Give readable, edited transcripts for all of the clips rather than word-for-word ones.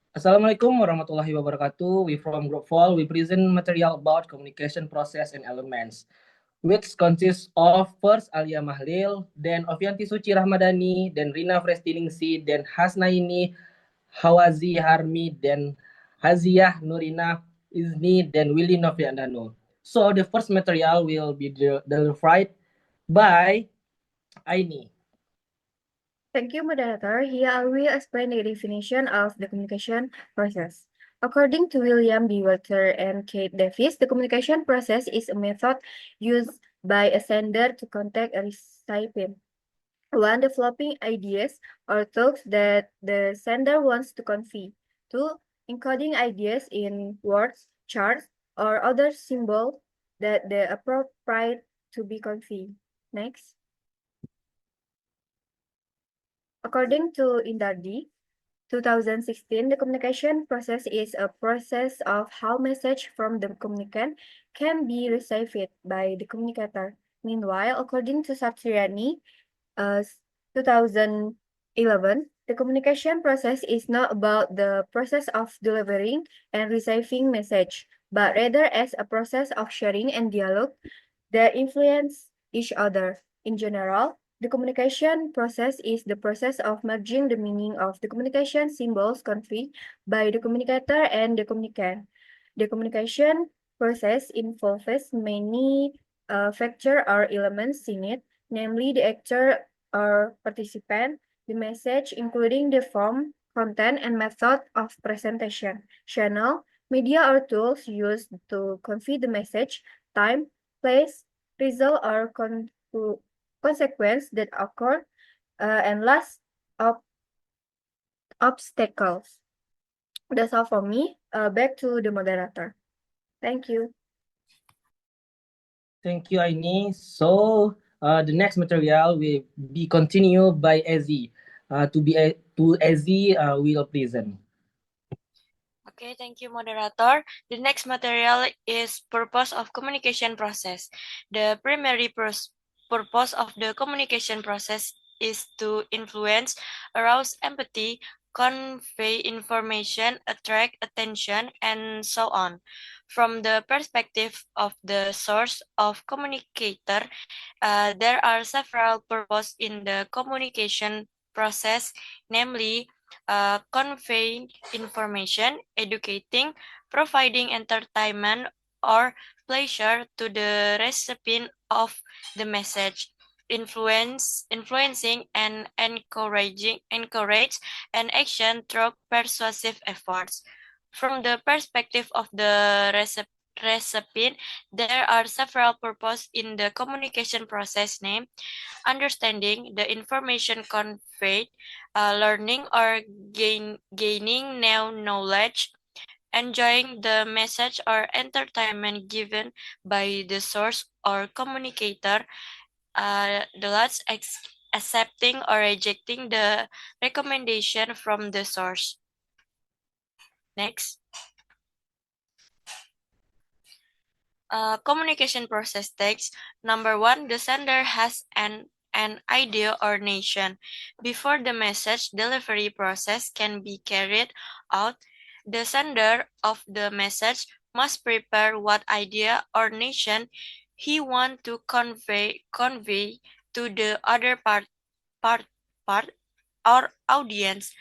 Assalamualaikum warahmatullahi wabarakatuh. We from Group 4, we present material about communication process and elements, which consists of first Alia Mahlil, then Ovianti Suci Rahmadani, then Rina Frestiningsi, then Hasnaini Hawazi Harmi, then Haziah Nurina Izni, then Willy Noviandano. So the first material will be delivered by Aini. Thank you, moderator. Here I will explain the definition of the communication process. According to William B. Walter and Kate Davis, the communication process is a method used by a sender to contact a recipient. One, developing ideas or thoughts that the sender wants to convey. Two, encoding ideas in words, charts, or other symbols that the appropriate to be conveyed. Next. According to Indardi, 2016, the communication process is a process of how message from the communicant can be received by the communicator. Meanwhile, according to Satriani, 2011, the communication process is not about the process of delivering and receiving message, but rather as a process of sharing and dialogue that influence each other. In general, the communication process is the process of merging the meaning of the communication symbols conveyed by the communicator and the communicant. The communication process involves many factors or elements in it, namely the actor or participant, the message, including the form, content, and method of presentation, channel, media or tools used to convey the message, time, place, result, or consequence that occur, and last, ob obstacles. That's all for me. Back to the moderator. Thank you. Thank you, Aini. So the next material will be continued by Ezi. To Ezi will present. Okay, thank you, moderator. The next material is purpose of communication process. The primary purpose of the communication process is to influence, arouse empathy, convey information, attract attention, and so on. From the perspective of the source of communicator, there are several purposes in the communication process, namely conveying information, educating, providing entertainment or pleasure to the recipient of the message, influencing and encourage an action through persuasive efforts. From the perspective of the recipient, there are several purposes in the communication process, named understanding the information conveyed, learning or gaining new knowledge, enjoying the message or entertainment given by the source or communicator, the last accepting or rejecting the recommendation from the source. Next. Communication process takes. Number one, the sender has an idea or nation. Before the message delivery process can be carried out, the sender of the message must prepare what idea or nation he want to convey to the other part or audience.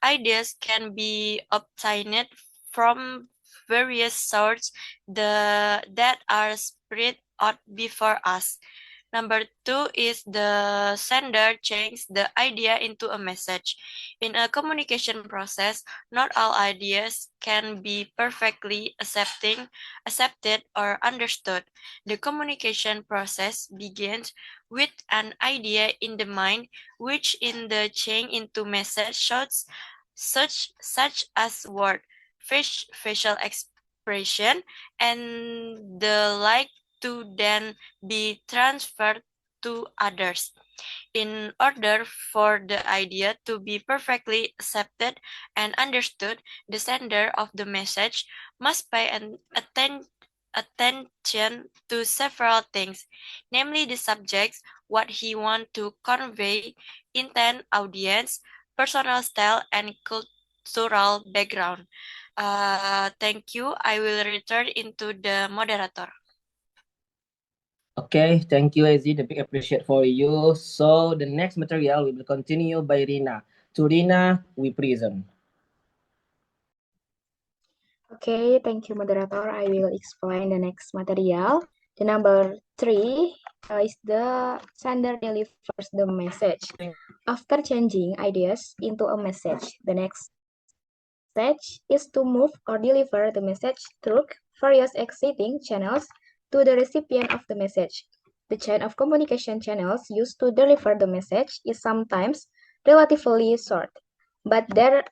Ideas can be obtained from various sources that are spread out before us. Number two is the sender changes the idea into a message. In a communication process, not all ideas can be perfectly accepted or understood. The communication process begins with an idea in the mind, which in the change into message shows such as word, facial expression, and the like to then be transferred to others. In order for the idea to be perfectly accepted and understood, the sender of the message must pay attention to several things, namely the subjects, what he want to convey, intent, audience, personal style, and cultural background. Thank you. I will return into the moderator. Okay, thank you, Ezi. The big appreciate for you. So the next material we will continue by Rina. To Rina, we present. Okay, thank you, moderator. I will explain the next material. The number 3 is the sender delivers the message. After changing ideas into a message, the next stage is to move or deliver the message through various exciting channels to the recipient of the message. The chain of communication channels used to deliver the message is sometimes relatively short, but there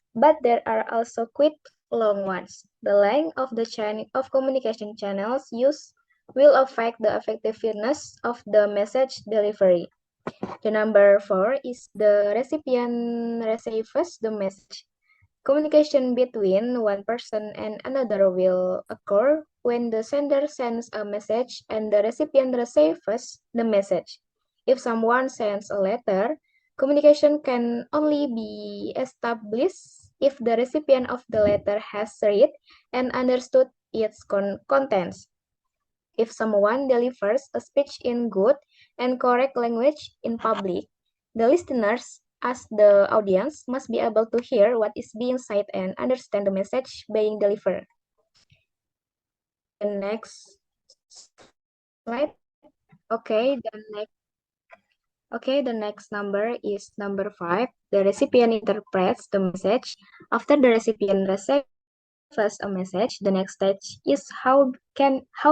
are also quite long ones. The length of the chain of communication channels used will affect the effectiveness of the message delivery. The number 4 is the recipient receives the message. Communication between one person and another will occur when the sender sends a message and the recipient receives the message. If someone sends a letter, communication can only be established if the recipient of the letter has read and understood its contents. If someone delivers a speech in good and correct language in public, the listeners, as the audience, must be able to hear what is being said and understand the message being delivered. The next slide. The next number is number 5. The recipient interprets the message. After the recipient receives a message, the next stage is how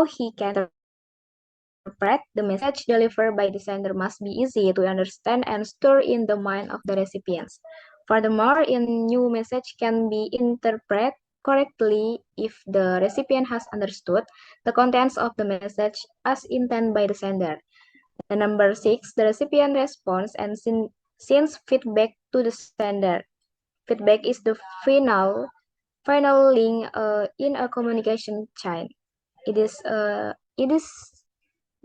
he can interpret the message delivered by the sender must be easy to understand and store in the mind of the recipients. Furthermore, a new message can be interpreted correctly if the recipient has understood the contents of the message as intended by the sender. The number 6, the recipient responds and sends feedback to the sender. Feedback is the final link in a communication chain. It is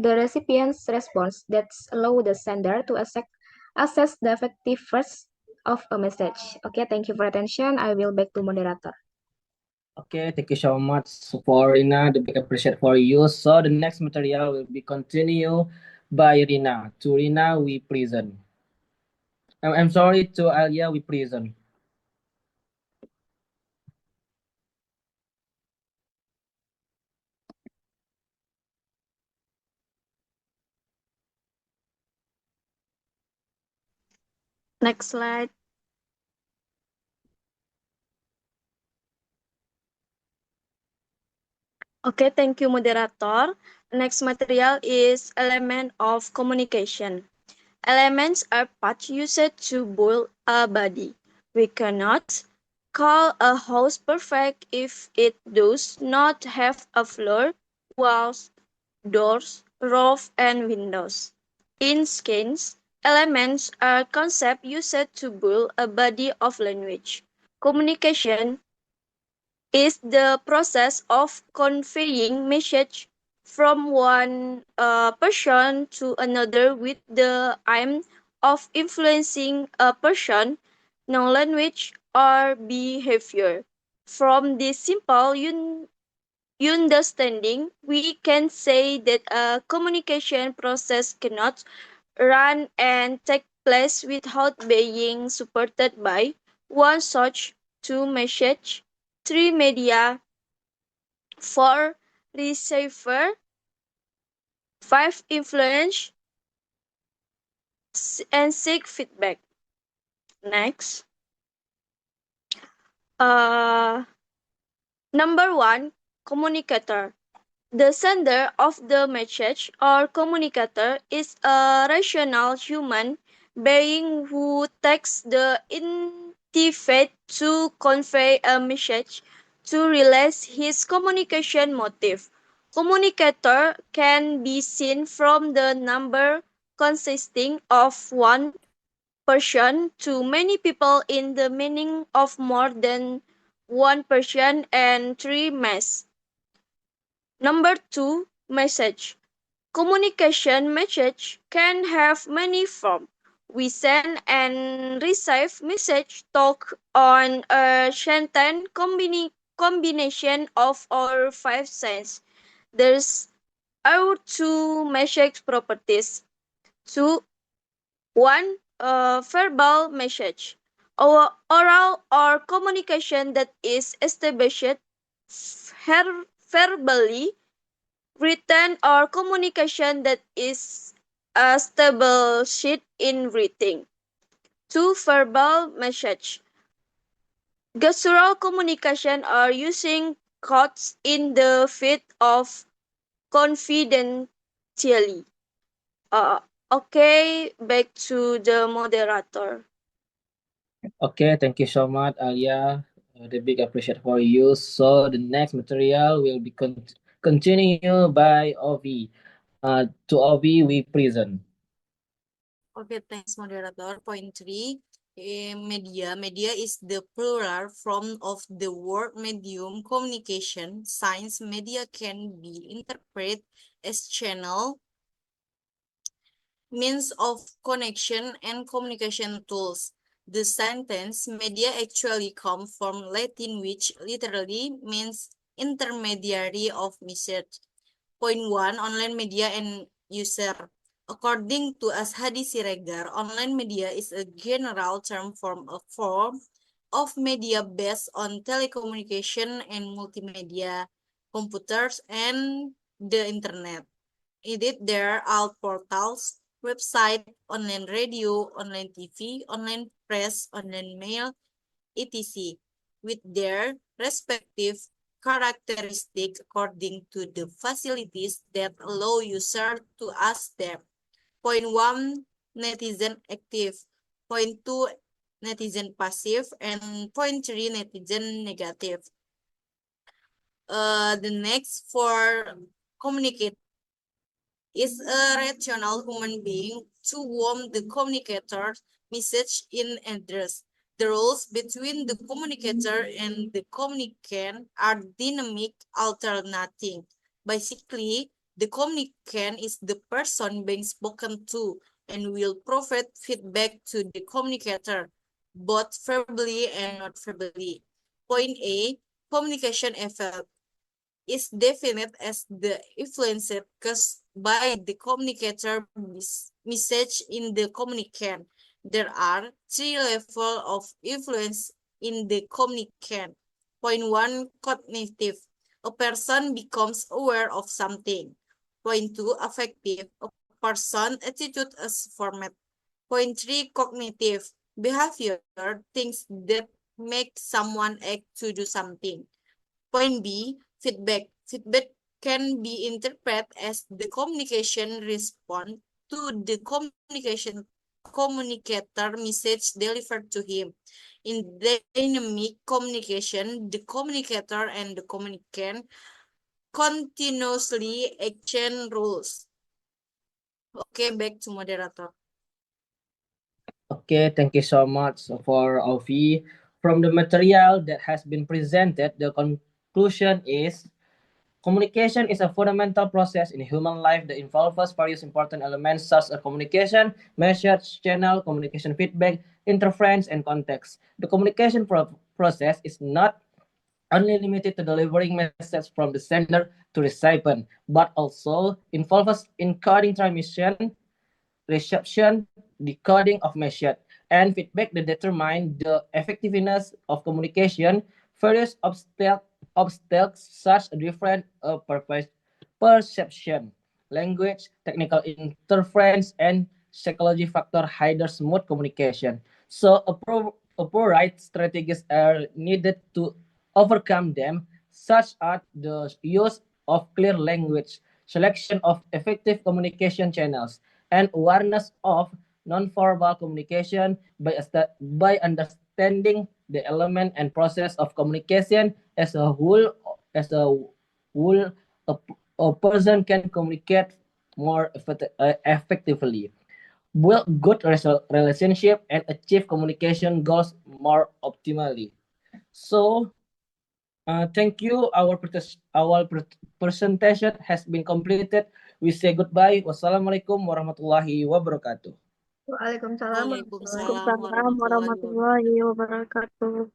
the recipient's response that allows the sender to assess the effectiveness of a message. Okay, thank you for attention. I will back to moderator. Okay, thank you so much for Rina. The big appreciate for you. So the next material will be continue by Rina. To Rina, we present. I'm sorry, to Alia, we present. Next slide. Okay, thank you, moderator. Next material is element of communication. Elements are parts used to build a body. We cannot call a house perfect if it does not have a floor, walls, doors, roof, and windows. In science, elements are concepts used to build a body of language. Communication is the process of conveying message from one person to another with the aim of influencing a person, non-language, or behavior. From this simple understanding, we can say that a communication process cannot run and take place without being supported by one source, two message, three media, four receiver, five influence, and six feedback. Next. Number 1, communicator. The sender of the message or communicator is a rational human being who takes the initiative to convey a message to realize his communication motive. Communicator can be seen from the number consisting of one person to many people in the meaning of more than one person and three mass. Number 2, message. Communication message can have many forms. We send and receive message talk on a sentence combination of our five senses. There's our two message properties. Two, one, verbal message. Oral or communication that is established verbally, written or communication that is established in writing. Two, verbal message. Gestural communication are using codes in the field of confidentially. Okay, back to the moderator. Okay, thank you so much, Alia. The big appreciate for you. So the next material will be continue by Ovi. To Ovi, we present. Okay, thanks, moderator. Point 3, media. Media is the plural form of the word medium, communication. Science media can be interpreted as channel, means of connection, and communication tools. The sentence media actually comes from Latin, which literally means intermediary of message. Point 1, online media and user. According to Ashadi Siregar, online media is a general term for a form of media based on telecommunication and multimedia, computers, and the internet. In it, there are portals, website, online radio, online TV, online press, online mail, etc., with their respective characteristics according to the facilities that allow users to ask them. Point 1, netizen active. Point 2, netizen passive. And point 3, netizen negative. The next for communicate is a rational human being to whom the communicator's message in address. The roles between the communicator and the communicant are dynamic, alternating. Basically, the communicant is the person being spoken to and will provide feedback to the communicator, both verbally and not verbally. Point A, communication effect is defined as the influence caused by the communicator message in the communicant. There are three levels of influence in the communicant. Point 1, cognitive. A person becomes aware of something. Point 2, affective. A person's attitude is formed. Point 3, cognitive. Behavior, things that make someone act to do something. Point B, feedback. Feedback can be interpreted as the communication response to the communicator message delivered to him. In dynamic communication, the communicator and the communicant continuously exchange rules. Okay, back to moderator. Okay, thank you so much for Ovi. From the material that has been presented, the conclusion is communication is a fundamental process in human life that involves various important elements such as communication, message, channel, communication feedback, interference, and context. The communication process is not only limited to delivering messages from the sender to recipient, but also involves encoding transmission, reception, decoding of message, and feedback that determine the effectiveness of communication. Various obstacles such as different perception, language, technical interference, and psychology factor hinder smooth communication. So appropriate strategies are needed to overcome them, such as the use of clear language, selection of effective communication channels, and awareness of nonverbal communication by understanding the element and process of communication as a whole. A, a person can communicate more effectively, build good relationship, and achieve communication goals more optimally. So, thank you. Our presentation has been completed. We say goodbye. Wassalamualaikum warahmatullahi wabarakatuh. Waalaikumsalam warahmatullahi Waalaikumsalam wabarakatuh. Waalaikumsalam warahmatullahi wabarakatuh. warahmatullahi wabarakatuh.